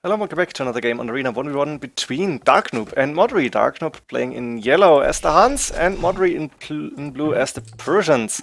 Hello, welcome back to another game on Arena 1v1 between Darknoob and Modry. Darknoob playing in yellow as the Huns and Modry in blue as the Persians.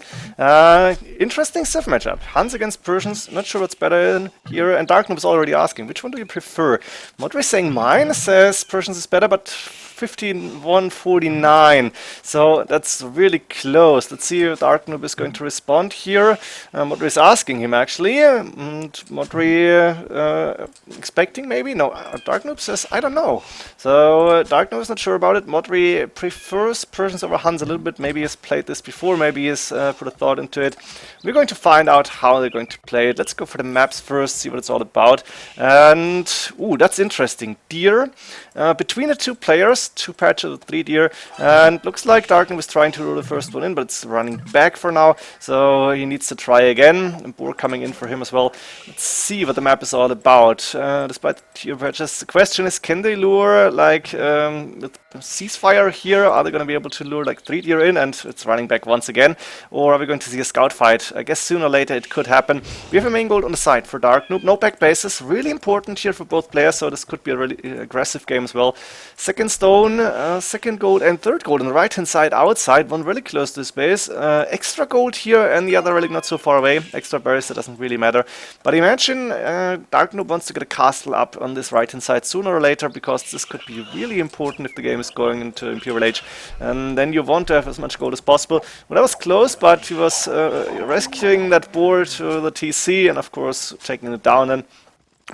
Interesting Civ matchup. Huns against Persians, not sure what's better in here, and Darknoob is already asking, which one do you prefer? Modry saying mine, says Persians is better, but 15-1-49, so that's really close. Let's see if Darknoob is going to respond here. Modry is asking him actually, and Modry expecting maybe? No, Darknoob says, I don't know. So Darknoob is not sure about it. Modry prefers Persians over Huns a little bit. Maybe he's played this before, maybe he's put a thought into it. We're going to find out how they're going to play it. Let's go for the maps first, see what it's all about. And, ooh, that's interesting. Deer. Between the two players, two patches of 3 deer, and looks like Darknoob was trying to lure the first one in, but it's running back for now, so he needs to try again. And Boar coming in for him as well. Let's see what the map is all about. Despite the deer patches, the question is, can they lure like with ceasefire here? Are they going to be able to lure like 3 deer in, and it's running back once again, or are we going to see a scout fight? I guess sooner or later it could happen. We have a main gold on the side for Darknoob. No back bases, really important here for both players, so this could be a really aggressive game as well. Second stone, second gold and third gold on the right hand side outside, one really close to his base. Extra gold here and the other relic not so far away. Extra berries, that doesn't really matter. But imagine Darknoob wants to get a castle up on this right hand side sooner or later, because this could be really important if the game is going into Imperial Age. And then you want to have as much gold as possible. Well, that was close, but he was rescuing that boar to the TC and of course taking it down. And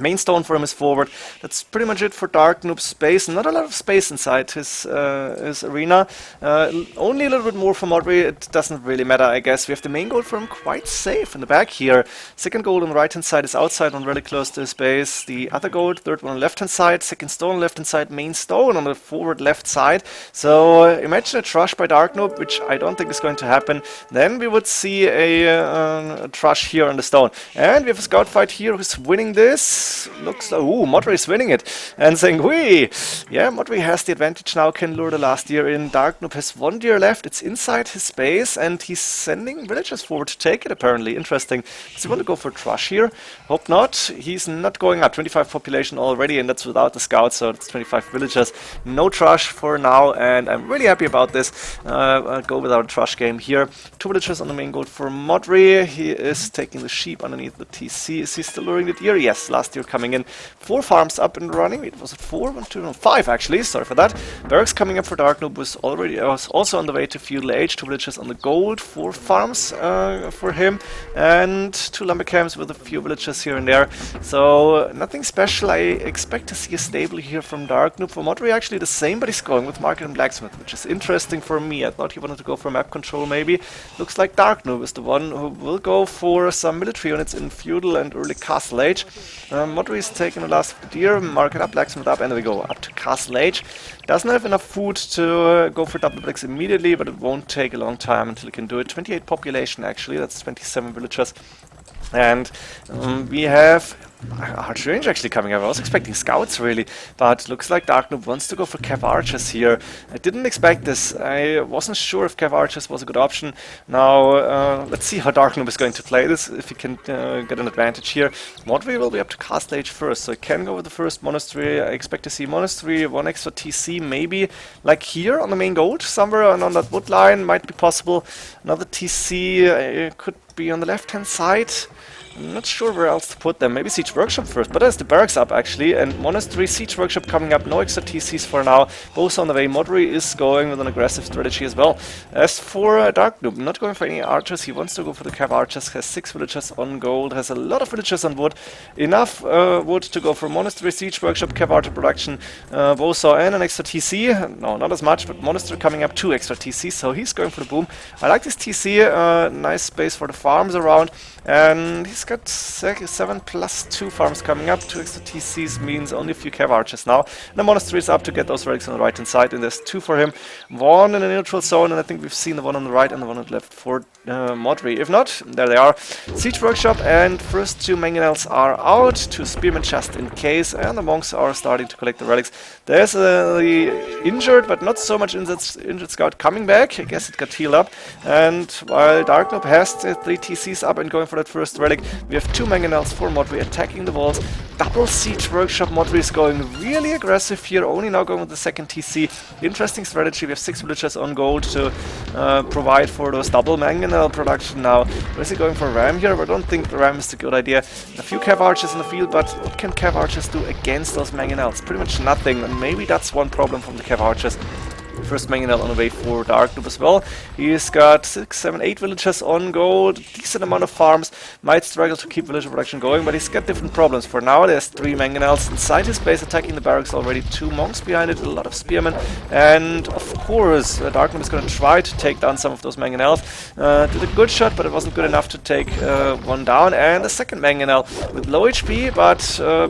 main stone for him is forward. That's pretty much it for Darknoob's space. Not a lot of space inside his arena. Only a little bit more for Modry. It doesn't really matter, I guess. We have the main gold for him quite safe in the back here. Second gold on the right hand side is outside, one really close to his base. The other gold, third one on the left hand side. Second stone on the left hand side, main stone on the forward left side. So imagine a trush by Darknoob, which I don't think is going to happen. Then we would see a trush here on the stone. And we have a scout fight here who's winning this. Looks like, ooh, Modry is winning it and saying, whee! Yeah, Modry has the advantage now, can lure the last deer in. Darknoob has 1 deer left, it's inside his base, and he's sending villagers forward to take it apparently. Interesting. Does he want to go for a trush here? Hope not. He's not going up. 25 population already, and that's without the scouts, so it's 25 villagers. No trush for now, and I'm really happy about this. I'll go without a trush game here. 2 villagers on the main gold for Modry. He is taking the sheep underneath the TC. Is he still luring the deer? Yes, last deer coming in. 4 farms up and running. Wait, was it 4? 1, 2, no, 5 actually. Sorry for that. Barracks coming up for Darknoob was also on the way to Feudal Age. 2 villages on the gold. 4 farms for him, and 2 lumber camps with a few villages here and there. So nothing special. I expect to see a stable here from Darknoob. For Modry actually the same, but he's going with Market and Blacksmith, which is interesting for me. I thought he wanted to go for map control maybe. Looks like Darknoob is the one who will go for some military units in Feudal and early Castle Age. Modry is taking the last deer, mark it up, blacksmith up, and there we go, up to Castle Age. Doesn't have enough food to go for double blacks immediately, but it won't take a long time until he can do it. 28 population actually, that's 27 villagers. And we have archer range actually coming up. I was expecting scouts really, but looks like Darknoob wants to go for Cav archers here. I didn't expect this. I wasn't sure if Cav archers was a good option. Now let's see how Darknoob is going to play this, if he can get an advantage here. Modry will be up to Castle Age first, so he can go with the first monastery. I expect to see monastery, 1 extra TC maybe, like here on the main gold, somewhere on that wood line, might be possible. Another TC could be on the left hand side. I'm not sure where else to put them. Maybe Siege Workshop first, but there's the barracks up actually, and Monastery, Siege Workshop coming up. No extra TCs for now. Both on the way. Modry is going with an aggressive strategy as well. As for Darknoob, not going for any archers. He wants to go for the Cav archers. Has 6 villagers on gold. Has a lot of villagers on wood. Enough wood to go for Monastery, Siege Workshop, Cav archer production. Bosa and an extra TC. No, not as much, but Monastery coming up 2 extra TCs. So he's going for the boom. I like this TC. Nice space for the farms around. And he's got 7 plus 2 farms coming up. 2 extra TCs means only a few Cav archers now. And the monastery is up to get those relics on the right hand side, and there's 2 for him. 1 in a neutral zone, and I think we've seen the one on the right and the one on the left for Modry. If not, there they are. Siege Workshop and first 2 mangonels are out. 2 spearmen just in case, and the monks are starting to collect the relics. There's the injured, but not so much injured scout coming back. I guess it got healed up. And while Darknoob has the 3 TCs up and going for that first relic, We have 2 mangonels for Modri attacking the walls. Double Siege Workshop. Modri is going really aggressive here, only now going with the second TC. Interesting strategy. We have 6 villagers on gold to provide for those double mangonel production now. Is he going for Ram here? I don't think the Ram is a good idea. A few Cav Archers in the field, but what can Cav Archers do against those mangonels? Pretty much nothing, and maybe that's one problem from the Cav Archers. First mangonel on the way for Dark Noob as well. He's got 6, 7, 8 villagers on gold, decent amount of farms, might struggle to keep villager production going, but he's got different problems. For now, there's 3 mangonels inside his base attacking the barracks already, 2 monks behind it, a lot of spearmen, and of course, Dark Noob is going to try to take down some of those mangonels. Did a good shot, but it wasn't good enough to take one down, and a second mangonel with low HP, but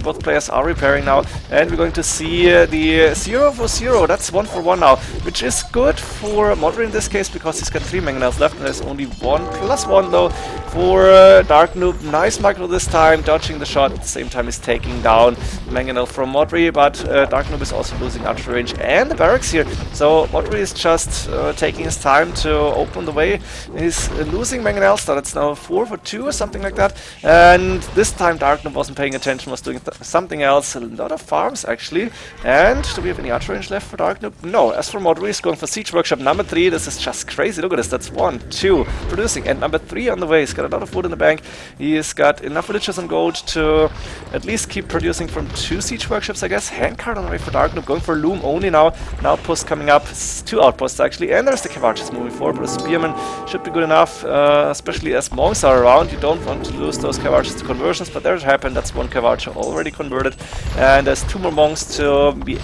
both players are repairing now, and we're going to see the 0 for 0, that's 1 for 1 now. Which is good for Modri in this case, because he's got 3 mangonels left and there's only 1 plus 1 though for Dark Noob. Nice micro this time, dodging the shot, at the same time he's taking down mangonel from Modri, but Dark Noob is also losing archer range and the barracks here, so Modri is just taking his time to open the way. He's losing mangonels, so that's now 4 for 2 or something like that, and this time Dark Noob wasn't paying attention, was doing something else. A lot of farms actually. And do we have any archer range left for Dark Noob? No. As for Modri, he's going for Siege Workshop number 3. This is just crazy. Look at this. That's 1, 2 producing, and number 3 on the way. He's got a lot of wood in the bank. He's got enough villagers on gold to at least keep producing from 2 Siege Workshops, I guess. Handcart on the way for Dark Noob, going for Loom only now. An outpost coming up. 2 outposts actually, and there's the Cav Archers moving forward, but a Spearman should be good enough, especially as monks are around. You don't want to lose those Cav Archers to conversions, but there it happened. That's 1 Cav Archer already converted, and there's 2 more monks to be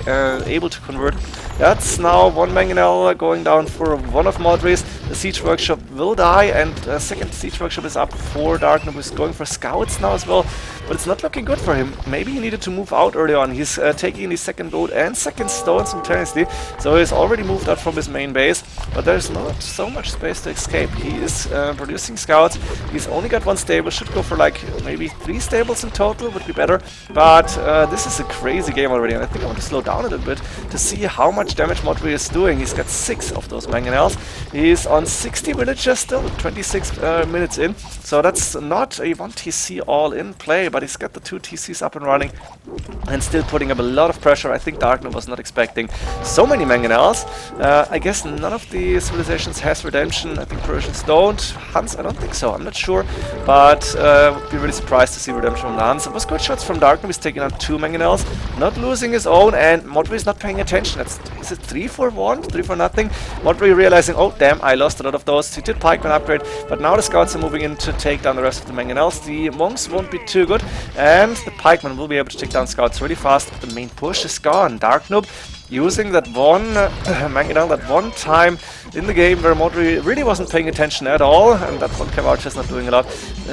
able to convert. That's now 1 mangonel going down for one of Modri's. The Siege Workshop will die, and second Siege Workshop is up for Dark Noob, who's going for scouts now as well, but it's not looking good for him. Maybe he needed to move out early on. He's taking his second gold and second stone simultaneously, so he's already moved out from his main base, but there's not so much space to escape. He is producing scouts. He's only got 1 stable, should go for like maybe 3 stables in total, would be better, but this is a crazy game already, and I think I want to slow down a little bit to see how much damage Modri is doing. He's got 6 of those mangonels. He's on 60 villagers still, 26 minutes in, so that's not a 1 TC all in play, but he's got the 2 TCs up and running and still putting up a lot of pressure. I think Dark Noob was not expecting so many mangonels. I guess none of the civilizations has redemption. I think Persians don't. Huns, I don't think so. I'm not sure, but would be really surprised to see redemption from the Huns. It was good shots from Dark Noob. He's taking out 2 mangonels, not losing his own, and Modri is not paying attention. Is it 3 for 1? 3 for nothing? Modri realizing, oh damn, I lost a lot of those. He did pikeman upgrade, but now the scouts are moving in to take down the rest of the mangonels. The monks won't be too good, and the pikeman will be able to take down scouts really fast. The main push is gone. Dark Noob using that 1 mangonel, that 1 time in the game where Modri really wasn't paying attention at all, and that 1 Cav Archer is not doing a lot,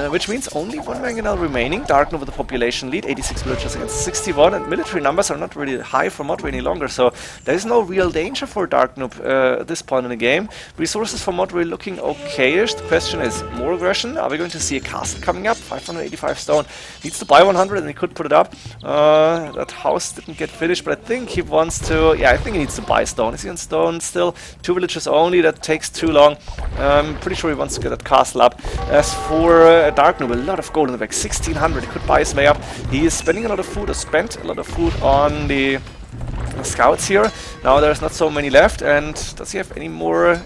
which means only 1 mangonel remaining. Dark Noob with the population lead, 86 villagers against 61, and military numbers are not really high for Modri any longer, so there is no real danger for Dark Noob at this point in the game. Resources for Modri looking okayish. The question is, more aggression? Are we going to see a castle coming up? 585 stone. Needs to buy 100 and he could put it up. That house didn't get finished, but I think he wants to... Yeah, I think he needs to buy stone. Is he on stone still? 2 villages only, that takes too long. Pretty sure he wants to get that castle up. As for Dark Noob, a lot of gold in the back, 1600, he could buy his way up. He is spending a lot of food, or spent a lot of food on the scouts here. Now there's not so many left, and does he have any more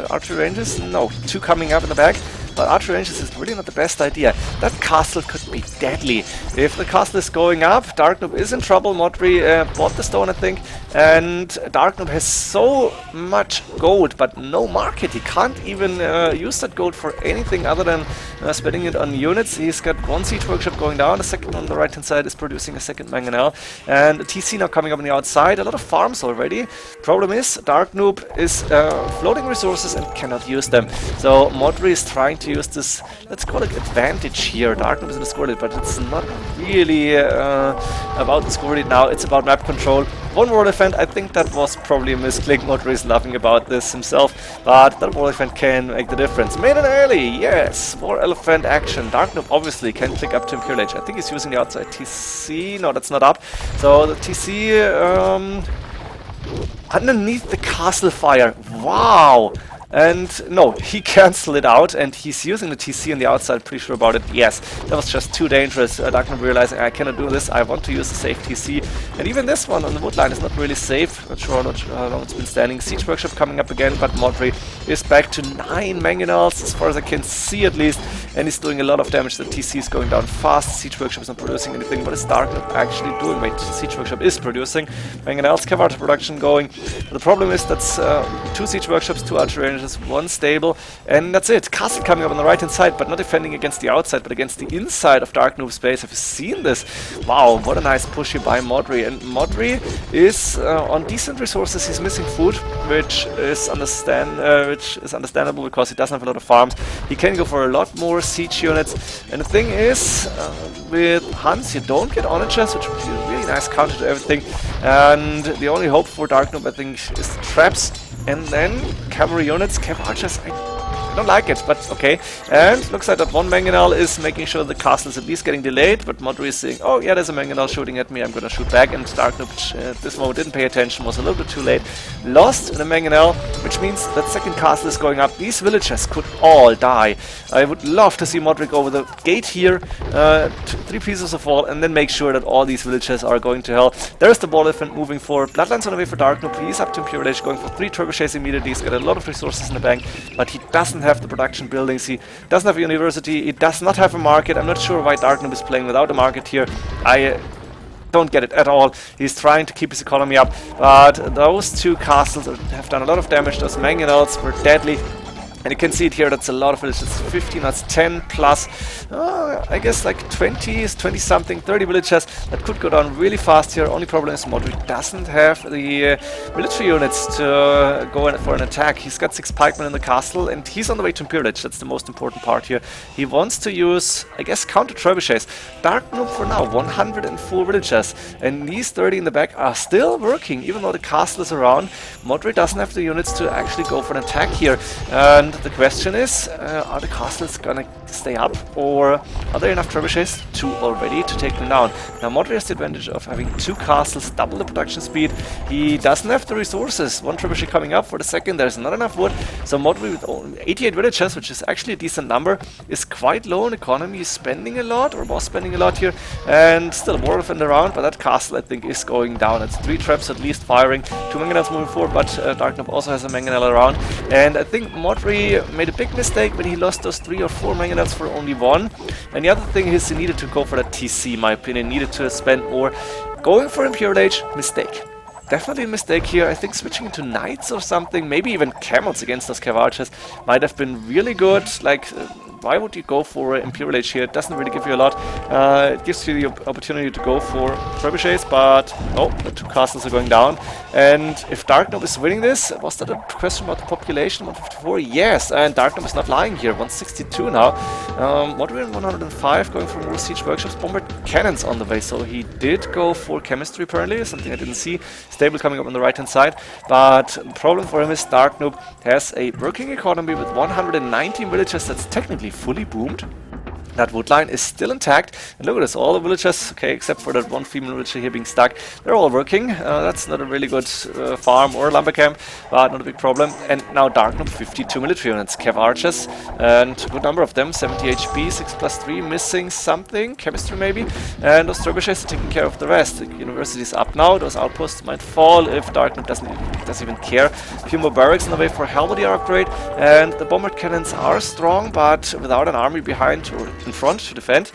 archery ranges? No, 2 coming up in the back. But archery ranges is really not the best idea. That castle could be deadly. If the castle is going up, Dark Noob is in trouble. Modri bought the stone, I think, and Dark Noob has so much gold, but no market. He can't even use that gold for anything other than spending it on units. He's got 1 siege workshop going down. The second on the right hand side is producing a second mangonel, and the TC now coming up on the outside. A lot of farms already. Problem is, Dark Noob is floating resources and cannot use them. So Modri is trying to use this, let's call it advantage here. Dark Noob is in the score lead, but it's not really about the score lead now. It's about map control. 1 war elephant, I think that was probably a misclick. Modri is laughing about this himself, but that war elephant can make the difference. Made it early, yes! War elephant action. Dark Noob obviously can click up to Imperial Age. I think he's using the outside TC. No, that's not up. So the TC underneath the castle fire. Wow! And no, he cancelled it out, and he's using the TC on the outside, pretty sure about it. Yes, that was just too dangerous. Darknoob realizing, I cannot do this, I want to use the safe TC. And even this one on the wood line is not really safe. Not sure how long it's been standing. Siege Workshop coming up again, but Modri is back to 9 mangonels, as far as I can see at least, and he's doing a lot of damage. The TC is going down fast. Siege Workshop is not producing anything. What is Darknoob actually doing? Wait, Siege Workshop is producing mangonels, Cavalry production going. The problem is that's 2 Siege Workshops, 2 archery ranges, 1 stable, and that's it. Castle coming up on the right hand side, but not defending against the outside, but against the inside of Darknoob's base. Have you seen this? Wow, what a nice push here by Modri. And Modri is on decent resources. He's missing food, which is understandable because he doesn't have a lot of farms. He can go for a lot more siege units. And the thing is, with Huns, you don't get onagers, which would be a really nice counter to everything. And the only hope for Darknoob, I think, is the traps. And then cavalry units, cav archers, I don't like it, but okay. And looks like that one mangonel is making sure the castle is at least getting delayed, but Modri is saying, oh yeah, there's a mangonel shooting at me, I'm gonna shoot back, and Darknoob at this moment didn't pay attention, was a little bit too late. Lost in a mangonel, which means that second castle is going up. These villagers could all die. I would love to see Modric over the gate here, 3 pieces of wall, and then make sure that all these villagers are going to hell. There's the ball elephant moving forward. Bloodlines on the way for Darknoob. He's up to Imperial Age, going for 3 trebuchets immediately. He's got a lot of resources in the bank, but he doesn't have the production buildings, he doesn't have a university, he does not have a market. I'm not sure why Darknoob is playing without a market here. I don't get it at all. He's trying to keep his economy up, but those 2 castles have done a lot of damage. Those mangonels were deadly. And you can see it here, that's a lot of villages, 15, that's 10 plus, I guess like 20 something, 30 villages. That could go down really fast here. Only problem is Modri doesn't have the military units to go in for an attack. He's got 6 pikemen in the castle, and he's on the way to Imperial Age. That's the most important part here. He wants to use, I guess, counter trebuchets. Darknoob for now, 104 villagers, and these 30 in the back are still working, even though the castle is around. Modri doesn't have the units to actually go for an attack here, and the question is, are the castles gonna stay up, or are there enough trebuchets, 2 already, to take them down? Now Modri has the advantage of having 2 castles, double the production speed. He doesn't have the resources. 1 trebuchet coming up for the second, there's not enough wood. So Modri with only 88 villagers, which is actually a decent number, is quite low in economy. He's spending a lot, or was spending a lot here, and still war elephant around, but that castle I think is going down. It's 3 traps at least firing, 2 mangonels moving forward, but Darknoob also has a mangonel around, and I think Modri made a big mistake when he lost those 3 or 4 mangonels for only 1. And the other thing is he needed to go for that TC, in my opinion, needed to spend more. Going for Imperial Age, mistake. Definitely a mistake here. I think switching into knights or something, maybe even camels against those cavalries might have been really good. Like, why would you go for Imperial Age here? It doesn't really give you a lot. It gives you the opportunity to go for trebuchets, but oh, the 2 castles are going down. And if Darknoob is winning this, was that a question about the population? 154? Yes, and Darknoob is not lying here. 162 now. Modri 105, going for more siege workshops. Bombard cannons on the way, so he did go for chemistry apparently, something I didn't see. Stable coming up on the right hand side, but the problem for him is Darknoob has a working economy with 119 villages that's technically fully boomed. That wood line is still intact, and look at this, all the villagers, okay, except for that one female villager here being stuck, they're all working. That's not a really good farm or lumber camp, but not a big problem. And now Darknoob, 52 military units, cav archers, and a good number of them, 70 HP, 6+3, missing something, chemistry maybe, and those trebuchets are taking care of the rest. The university is up now, those outposts might fall if Darknoob doesn't even care. A few more barracks on the way for halberdier upgrade, and the bombard cannons are strong, but without an army behind or in front to defend,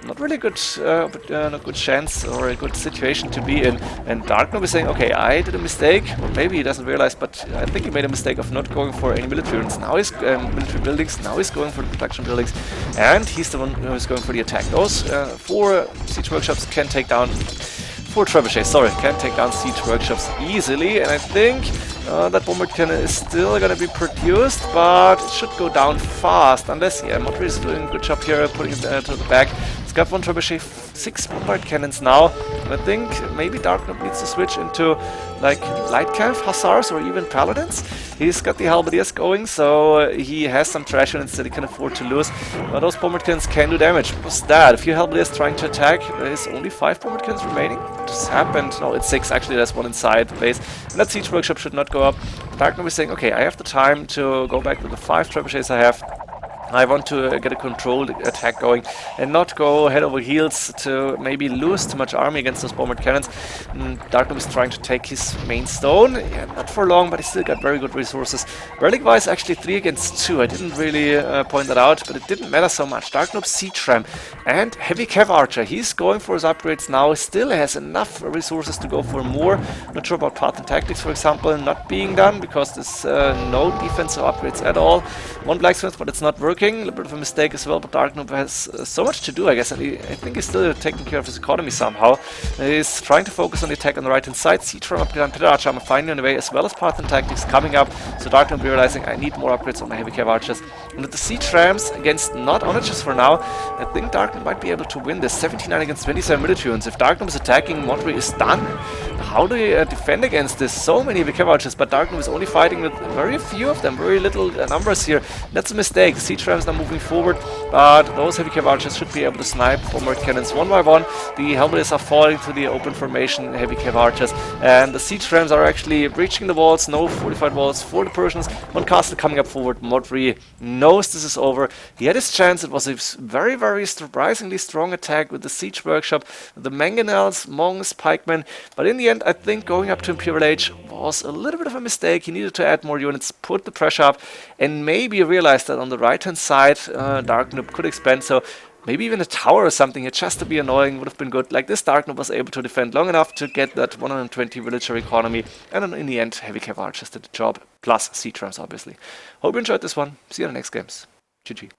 not really good, a good chance or a good situation to be in. And Darknoob is saying, okay, I did a mistake, or maybe he doesn't realize, but I think he made a mistake of not going for any military units. Now he's military buildings, now he's going for the production buildings, and he's the one who is going for the attack. Those 4 siege workshops can take down 4 trebuchets, sorry, can take down siege workshops easily, and I think that bombard cannon is still gonna be produced, but it should go down fast, unless, yeah, Modri is doing a good job here, putting it to the back. It's got 1 trebuchet, 6 bombard cannons now. I think maybe Dark Noob needs to switch into like light cav hussars or even paladins. He's got the halberdiers going, so he has some trash units that he can afford to lose. But those bombard cannons can do damage. What's that? A few halberdiers trying to attack. There's only 5 bombard cannons remaining. What just happened? No, it's 6 actually. There's 1 inside the base. And that siege workshop should not go up. Dark Noob is saying, okay, I have the time to go back with the 5 trebuchets I have. I want to get a controlled attack going and not go head over heels to maybe lose too much army against those bombard cannons. Dark Noob is trying to take his main stone. Yeah, not for long, but he still got very good resources. Relic-wise, actually 3 against 2. I didn't really point that out, but it didn't matter so much. Dark Noob Siege Ram and Heavy Cav Archer. He's going for his upgrades now. Still has enough resources to go for more. Not sure about Path and Tactics, for example, not being done because there's no defensive upgrades at all. 1 Blacksmith, but it's not working. A little bit of a mistake as well, but Dark Noob has so much to do, I guess, and I think he's still taking care of his economy somehow. He's trying to focus on the attack on the right hand side. Siege Ram upgrade on Pit Archer, I'm finally on the way, as well as Path and Tactics coming up. So Dark Noob realizing I need more upgrades on my Heavy Cav Archers. And with the Siege Rams against not Onagers for now, I think Dark Noob might be able to win this 79 against 27 military units. If Dark Noob is attacking, Modri is done. How do you defend against this? So many Heavy Cav Archers, but Dark Noob is only fighting with very few of them, very little numbers here. That's a mistake. Siege Rams now moving forward, but those Heavy Cav Archers should be able to snipe bombard cannons one by one. The helmets are falling to the open formation, Heavy Cav Archers, and the Siege Rams are actually breaching the walls. No fortified walls for the Persians. 1 castle coming up forward. Modri knows this is over. He had his chance. It was a very, very surprisingly strong attack with the Siege Workshop, the Mangonels, Monks, Pikemen, but in the end I think going up to Imperial Age was a little bit of a mistake. He needed to add more units, put the pressure up, and maybe realize that on the right hand side Dark Noob could expand, so maybe even a tower or something here just to be annoying would have been good. Like this, Dark Noob was able to defend long enough to get that 120 villager economy, and then in the end Heavy Cav Archers did the job, plus Siege Rams obviously. Hope you enjoyed this one. See you in the next games. GG.